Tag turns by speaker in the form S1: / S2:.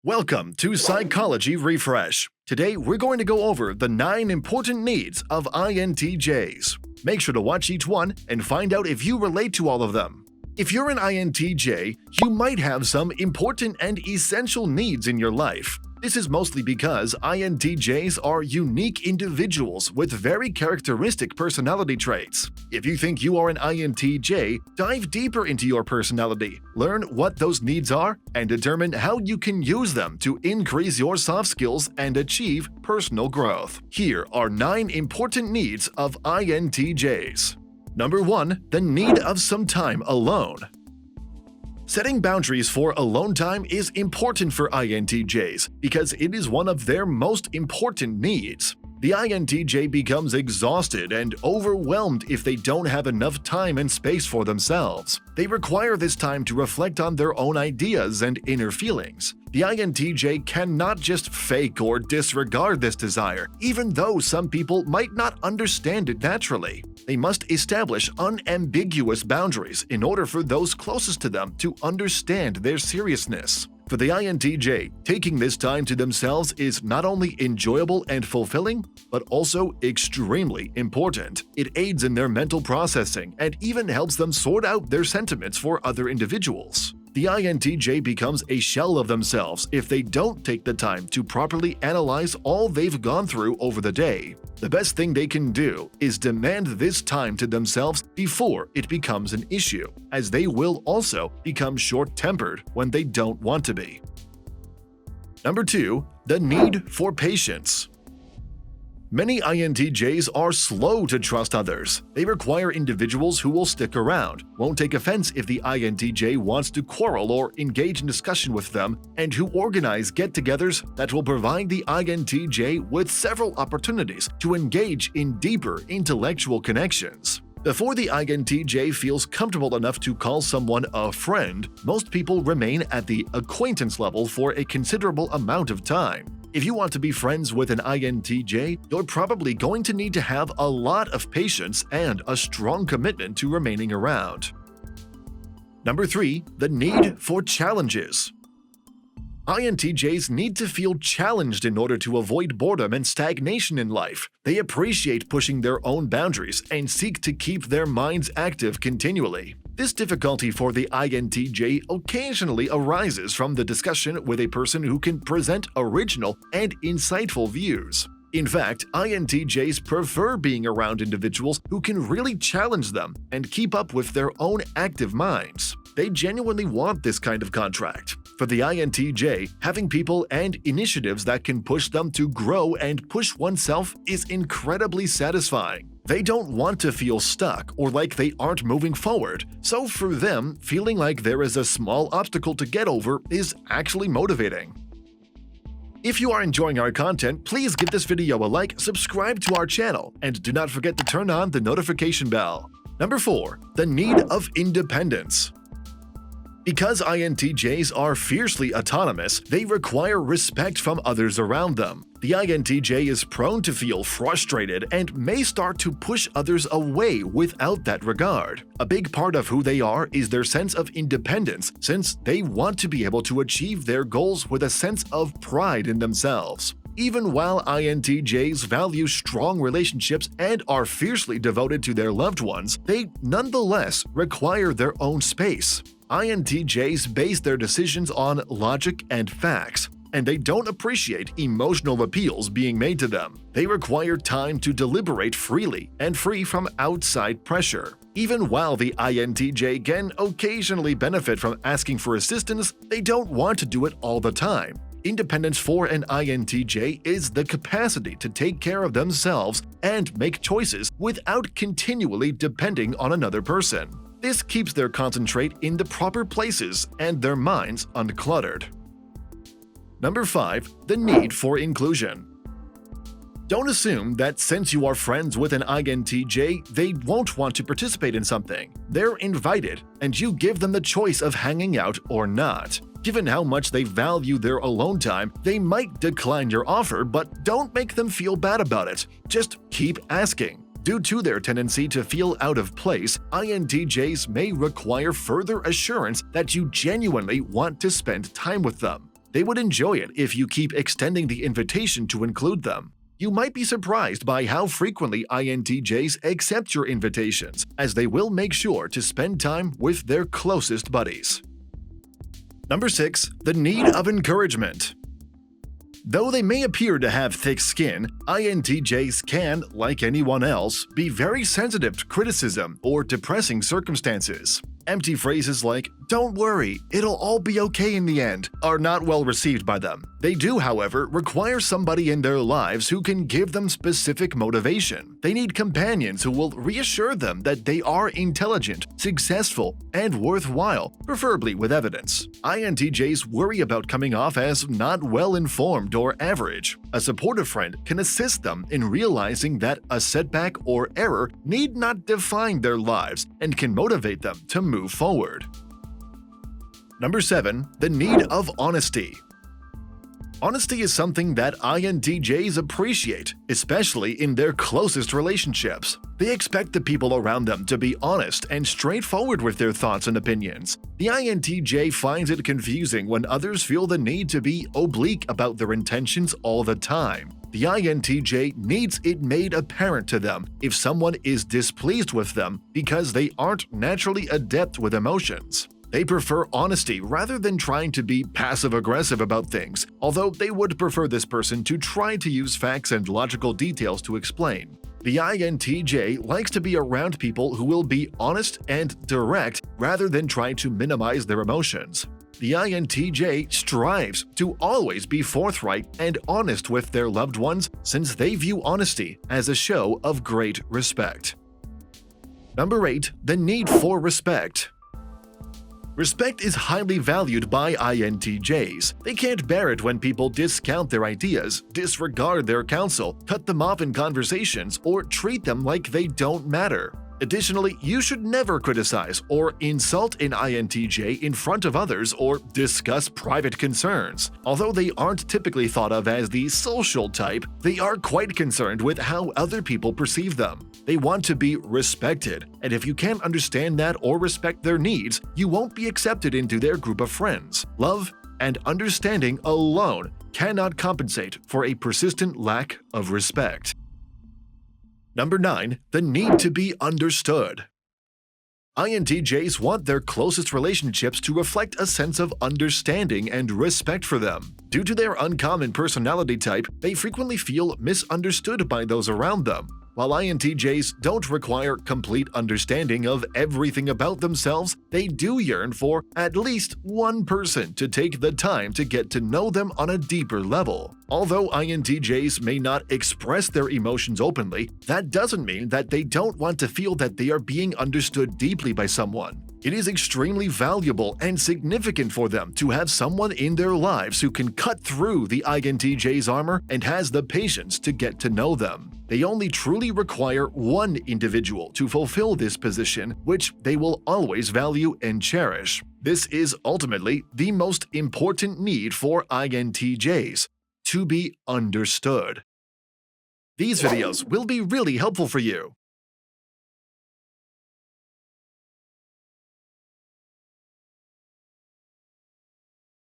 S1: Welcome to Psychology Refresh. Today, we're going to go over the 9 important needs of INTJs. Make sure to watch each one and find out if you relate to all of them. If you're an INTJ, you might have some important and essential needs in your life. This is mostly because INTJs are unique individuals with very characteristic personality traits. If you think you are an INTJ, dive deeper into your personality, learn what those needs are, and determine how you can use them to increase your soft skills and achieve personal growth. Here are 9 important needs of INTJs. Number 1. The need of some time alone. Setting boundaries for alone time is important for INTJs because it is one of their most important needs. The INTJ becomes exhausted and overwhelmed if they don't have enough time and space for themselves. They require this time to reflect on their own ideas and inner feelings. The INTJ cannot just fake or disregard this desire, even though some people might not understand it naturally. They must establish unambiguous boundaries in order for those closest to them to understand their seriousness. For the INTJ, taking this time to themselves is not only enjoyable and fulfilling, but also extremely important. It aids in their mental processing and even helps them sort out their sentiments for other individuals. The INTJ becomes a shell of themselves if they don't take the time to properly analyze all they've gone through over the day. The best thing they can do is demand this time to themselves before it becomes an issue, as they will also become short-tempered when they don't want to be. Number 2. The need for patience. Many INTJs are slow to trust others. They require individuals who will stick around, won't take offense if the INTJ wants to quarrel or engage in discussion with them, and who organize get-togethers that will provide the INTJ with several opportunities to engage in deeper intellectual connections. Before the INTJ feels comfortable enough to call someone a friend, most people remain at the acquaintance level for a considerable amount of time. If you want to be friends with an INTJ, you're probably going to need to have a lot of patience and a strong commitment to remaining around. Number 3. The need for challenges. INTJs need to feel challenged in order to avoid boredom and stagnation in life. They appreciate pushing their own boundaries and seek to keep their minds active continually. This difficulty for the INTJ occasionally arises from the discussion with a person who can present original and insightful views. In fact, INTJs prefer being around individuals who can really challenge them and keep up with their own active minds. They genuinely want this kind of contract. For the INTJ, having people and initiatives that can push them to grow and push oneself is incredibly satisfying. They don't want to feel stuck or like they aren't moving forward, so for them, feeling like there is a small obstacle to get over is actually motivating. If you are enjoying our content, please give this video a like, subscribe to our channel, and do not forget to turn on the notification bell. Number 4. The need of independence. Because INTJs are fiercely autonomous, they require respect from others around them. The INTJ is prone to feel frustrated and may start to push others away without that regard. A big part of who they are is their sense of independence, since they want to be able to achieve their goals with a sense of pride in themselves. Even while INTJs value strong relationships and are fiercely devoted to their loved ones, they nonetheless require their own space. INTJs base their decisions on logic and facts, and they don't appreciate emotional appeals being made to them. They require time to deliberate freely and free from outside pressure. Even while the INTJ can occasionally benefit from asking for assistance, they don't want to do it all the time. Independence for an INTJ is the capacity to take care of themselves and make choices without continually depending on another person. This keeps their concentrate in the proper places and their minds uncluttered. Number 5. The need for inclusion. Don't assume that since you are friends with an INTJ, they won't want to participate in something. They're invited, and you give them the choice of hanging out or not. Given how much they value their alone time, they might decline your offer, but don't make them feel bad about it. Just keep asking. Due to their tendency to feel out of place, INTJs may require further assurance that you genuinely want to spend time with them. They would enjoy it if you keep extending the invitation to include them. You might be surprised by how frequently INTJs accept your invitations, as they will make sure to spend time with their closest buddies. Number 6. The need of encouragement. Though they may appear to have thick skin, INTJs can, like anyone else, be very sensitive to criticism or depressing circumstances. Empty phrases like, "Don't worry, it'll all be okay in the end," are not well received by them. They do, however, require somebody in their lives who can give them specific motivation. They need companions who will reassure them that they are intelligent, successful, and worthwhile, preferably with evidence. INTJs worry about coming off as not well-informed or average. A supportive friend can assist them in realizing that a setback or error need not define their lives and can motivate them to move forward. Number 7. The need of honesty. Honesty is something that INTJs appreciate, especially in their closest relationships. They expect the people around them to be honest and straightforward with their thoughts and opinions. The INTJ finds it confusing when others feel the need to be oblique about their intentions all the time. The INTJ needs it made apparent to them if someone is displeased with them because they aren't naturally adept with emotions. They prefer honesty rather than trying to be passive-aggressive about things, although they would prefer this person to try to use facts and logical details to explain. The INTJ likes to be around people who will be honest and direct rather than try to minimize their emotions. The INTJ strives to always be forthright and honest with their loved ones since they view honesty as a show of great respect. Number 8. The need for respect. Respect is highly valued by INTJs. They can't bear it when people discount their ideas, disregard their counsel, cut them off in conversations, or treat them like they don't matter. Additionally, you should never criticize or insult an INTJ in front of others or discuss private concerns. Although they aren't typically thought of as the social type, they are quite concerned with how other people perceive them. They want to be respected, and if you can't understand that or respect their needs, you won't be accepted into their group of friends. Love and understanding alone cannot compensate for a persistent lack of respect. Number 9. The need to be understood. INTJs want their closest relationships to reflect a sense of understanding and respect for them. Due to their uncommon personality type, they frequently feel misunderstood by those around them. While INTJs don't require complete understanding of everything about themselves, they do yearn for at least one person to take the time to get to know them on a deeper level. Although INTJs may not express their emotions openly, that doesn't mean that they don't want to feel that they are being understood deeply by someone. It is extremely valuable and significant for them to have someone in their lives who can cut through the INTJ's armor and has the patience to get to know them. They only truly require one individual to fulfill this position, which they will always value and cherish. This is ultimately the most important need for INTJs: to be understood. These videos will be really helpful for you.